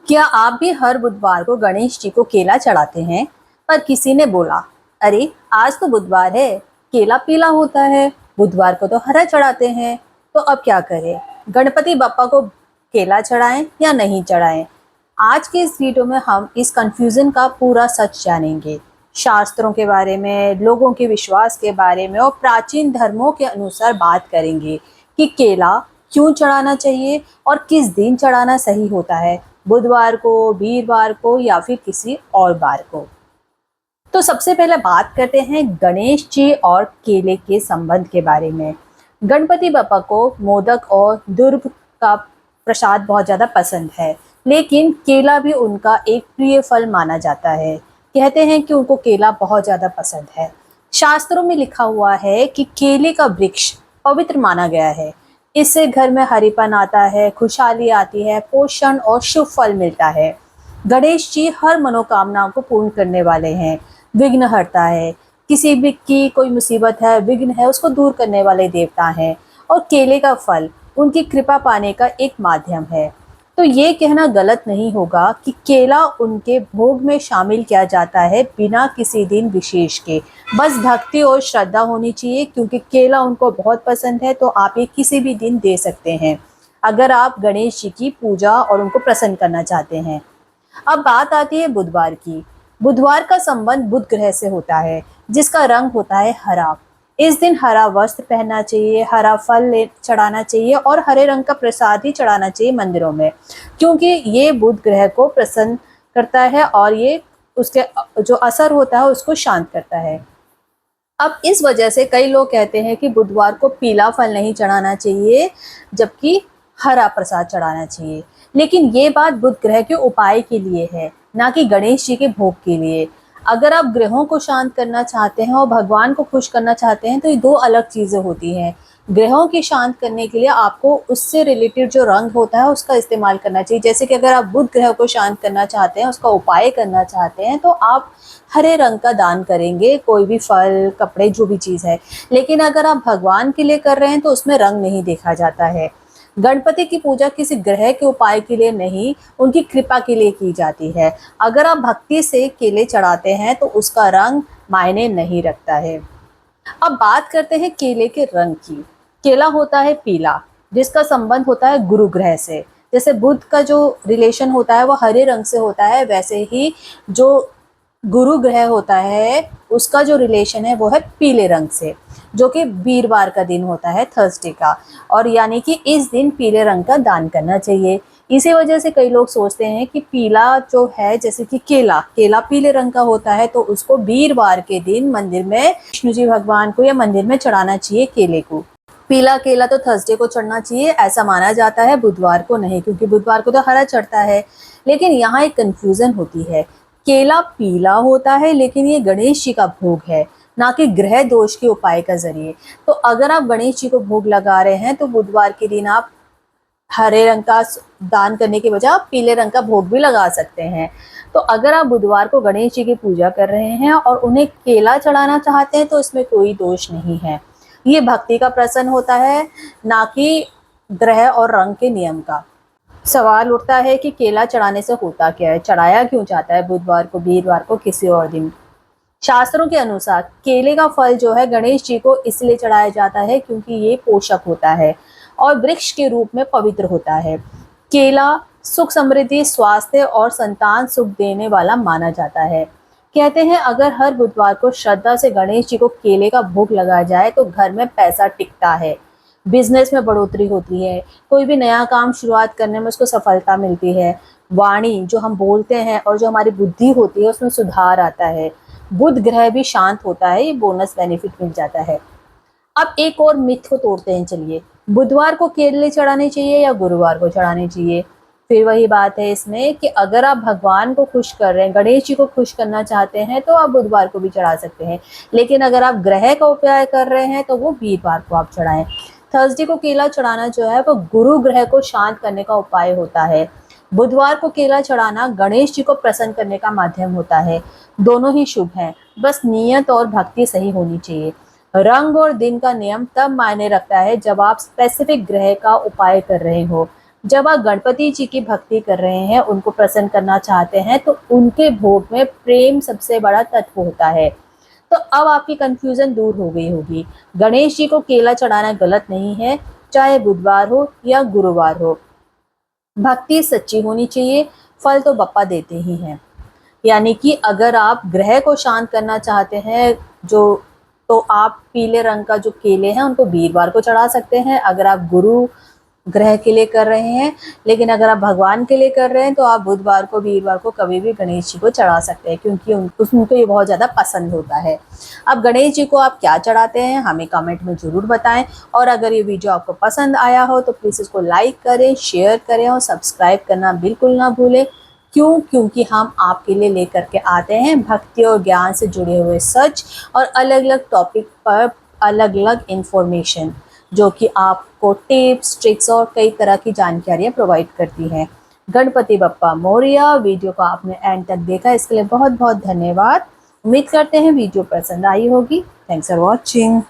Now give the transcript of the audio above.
क्या आप भी हर बुधवार को गणेश जी को केला चढ़ाते हैं? पर किसी ने बोला, अरे आज तो बुधवार है, केला पीला होता है, बुधवार को तो हरा चढ़ाते हैं। तो अब क्या करें? गणपति बप्पा को केला चढ़ाएं या नहीं चढ़ाएं? आज के इस वीडियो में हम इस कंफ्यूजन का पूरा सच जानेंगे। शास्त्रों के बारे में, लोगों के विश्वास के बारे में और प्राचीन धर्मों के अनुसार बात करेंगे कि केला क्यों चढ़ाना चाहिए और किस दिन चढ़ाना सही होता है, बुधवार को, वीरवार को या फिर किसी और बार को। तो सबसे पहले बात करते हैं गणेश जी और केले के संबंध के बारे में। गणपति बप्पा को मोदक और दुर्भ का प्रसाद बहुत ज़्यादा पसंद है, लेकिन केला भी उनका एक प्रिय फल माना जाता है। कहते हैं कि उनको केला बहुत ज़्यादा पसंद है। शास्त्रों में लिखा हुआ है कि केले का वृक्ष पवित्र माना गया है। इससे घर में हरीपन आता है, खुशहाली आती है, पोषण और शुभ फल मिलता है। गणेश जी हर मनोकामनाओं को पूर्ण करने वाले हैं, विघ्न हरता है। किसी भी की कोई मुसीबत है, विघ्न है, उसको दूर करने वाले देवता हैं। और केले का फल उनकी कृपा पाने का एक माध्यम है। तो ये कहना गलत नहीं होगा कि केला उनके भोग में शामिल किया जाता है बिना किसी दिन विशेष के। बस भक्ति और श्रद्धा होनी चाहिए, क्योंकि केला उनको बहुत पसंद है, तो आप ये किसी भी दिन दे सकते हैं अगर आप गणेश जी की पूजा और उनको प्रसन्न करना चाहते हैं। अब बात आती है बुधवार की। बुधवार का संबंध बुध ग्रह से होता है, जिसका रंग होता है हरा। इस दिन हरा वस्त्र पहनना चाहिए, हरा फल चढ़ाना चाहिए और हरे रंग का प्रसाद ही चढ़ाना चाहिए मंदिरों में, क्योंकि ये बुध ग्रह को प्रसन्न करता है और ये उसके जो असर होता है उसको शांत करता है। अब इस वजह से कई लोग कहते हैं कि बुधवार को पीला फल नहीं चढ़ाना चाहिए, जबकि हरा प्रसाद चढ़ाना चाहिए। लेकिन ये बात बुध ग्रह के उपाय के लिए है, ना कि गणेश जी के भोग के लिए। अगर आप ग्रहों को शांत करना चाहते हैं और भगवान को खुश करना चाहते हैं, तो ये दो अलग चीज़ें होती हैं। ग्रहों की शांत करने के लिए आपको उससे रिलेटेड जो रंग होता है उसका इस्तेमाल करना चाहिए। जैसे कि अगर आप बुध ग्रह को शांत करना चाहते हैं, उसका उपाय करना चाहते हैं, तो आप हरे रंग का दान करेंगे, कोई भी फल, कपड़े, जो भी चीज़ है। लेकिन अगर आप भगवान के लिए कर रहे हैं तो उसमें रंग नहीं देखा जाता है। गणपति की पूजा किसी ग्रह के उपाय के लिए नहीं, उनकी कृपा के लिए की जाती है। अगर आप भक्ति से केले चढ़ाते हैं तो उसका रंग मायने नहीं रखता है। अब बात करते हैं केले के रंग की। केला होता है पीला, जिसका संबंध होता है गुरु ग्रह से। जैसे बुध का जो रिलेशन होता है वो हरे रंग से होता है, वैसे ही जो गुरु ग्रह होता है उसका जो रिलेशन है वो है पीले रंग से, जो कि वीरवार का दिन होता है, थर्सडे का। और यानी कि इस दिन पीले रंग का दान करना चाहिए। इसी वजह से कई लोग सोचते हैं कि पीला जो है, जैसे कि केला केला पीले रंग का होता है, तो उसको वीरवार के दिन मंदिर में विष्णु जी भगवान को या मंदिर में चढ़ाना चाहिए केले को। पीला केला तो थर्सडे को चढ़ना चाहिए, ऐसा माना जाता है, बुधवार को नहीं, क्योंकि बुधवार को तो हरा चढ़ता है। लेकिन यहाँ एक कंफ्यूजन होती है। केला पीला होता है, लेकिन ये गणेश जी का भोग है, ना कि ग्रह दोष के उपाय का जरिए। तो अगर आप गणेश जी को भोग लगा रहे हैं तो बुधवार के दिन आप हरे रंग का दान करने के बजाय आप पीले रंग का भोग भी लगा सकते हैं। तो अगर आप बुधवार को गणेश जी की पूजा कर रहे हैं और उन्हें केला चढ़ाना चाहते हैं तो इसमें कोई दोष नहीं है। ये भक्ति का प्रसन्न होता है, ना कि ग्रह और रंग के नियम का। सवाल उठता है कि केला चढ़ाने से होता क्या है, चढ़ाया क्यों जाता है बुधवार को, वीरवार को, किसी और दिन? शास्त्रों के अनुसार केले का फल जो है गणेश जी को इसलिए चढ़ाया जाता है क्योंकि ये पोषक होता है और वृक्ष के रूप में पवित्र होता है। केला सुख, समृद्धि, स्वास्थ्य और संतान सुख देने वाला माना जाता है। कहते हैं अगर हर बुधवार को श्रद्धा से गणेश जी को केले का भोग लगाया जाए तो घर में पैसा टिकता है, बिजनेस में बढ़ोतरी होती है, कोई भी नया काम शुरुआत करने में उसको सफलता मिलती है, वाणी जो हम बोलते हैं और जो हमारी बुद्धि होती है उसमें सुधार आता है, बुध ग्रह भी शांत होता है, ये बोनस बेनिफिट मिल जाता है। अब एक और मिथ को तोड़ते हैं, चलिए। बुधवार को केले चढ़ाने चाहिए या गुरुवार को चढ़ाने चाहिए? फिर वही बात है इसमें कि अगर आप भगवान को खुश कर रहे हैं, गणेश जी को खुश करना चाहते हैं, तो आप बुधवार को भी चढ़ा सकते हैं। लेकिन अगर आप ग्रह का उपाय कर रहे हैं तो वो वीरवार को आप चढ़ाएं। थर्सडे को केला चढ़ाना जो है वो गुरु ग्रह को शांत करने का उपाय होता है। बुधवार को केला चढ़ाना गणेश जी को प्रसन्न करने का माध्यम होता है। दोनों ही शुभ हैं, बस नियत और भक्ति सही होनी चाहिए। रंग और दिन का नियम तब मायने रखता है जब आप स्पेसिफिक ग्रह का उपाय कर रहे हो। जब आप गणपति जी की भक्ति कर रहे हैं, उनको प्रसन्न करना चाहते हैं, तो उनके भोग में प्रेम सबसे बड़ा तत्व होता है। तो अब आपकी कंफ्यूजन दूर हो गई होगी। गणेश जी को केला चढ़ाना गलत नहीं है, चाहे बुधवार हो या गुरुवार हो। भक्ति सच्ची होनी चाहिए, फल तो बप्पा देते ही हैं। यानी कि अगर आप ग्रह को शांत करना चाहते हैं जो तो आप पीले रंग का जो केले हैं उनको वीरवार को चढ़ा सकते हैं, अगर आप गुरु ग्रह के लिए कर रहे हैं। लेकिन अगर आप भगवान के लिए कर रहे हैं तो आप बुधवार को वीरवार को कभी भी गणेश जी को चढ़ा सकते हैं, क्योंकि उनको ये बहुत ज़्यादा पसंद होता है। अब गणेश जी को आप क्या चढ़ाते हैं हमें कमेंट में ज़रूर बताएं, और अगर ये वीडियो आपको पसंद आया हो तो प्लीज़ इसको लाइक करें, शेयर करें और सब्सक्राइब करना बिल्कुल ना भूलें। क्यों? क्योंकि हम आपके लिए लेकर के आते हैं भक्ति और ज्ञान से जुड़े हुए सच और अलग अलग टॉपिक पर अलग अलग इन्फॉर्मेशन, जो कि आपको टिप्स, ट्रिक्स और कई तरह की जानकारियाँ प्रोवाइड करती हैं। गणपति बप्पा मोरया। वीडियो को आपने एंड तक देखा, इसके लिए बहुत बहुत धन्यवाद। उम्मीद करते हैं वीडियो पसंद आई होगी। Thanks for watching.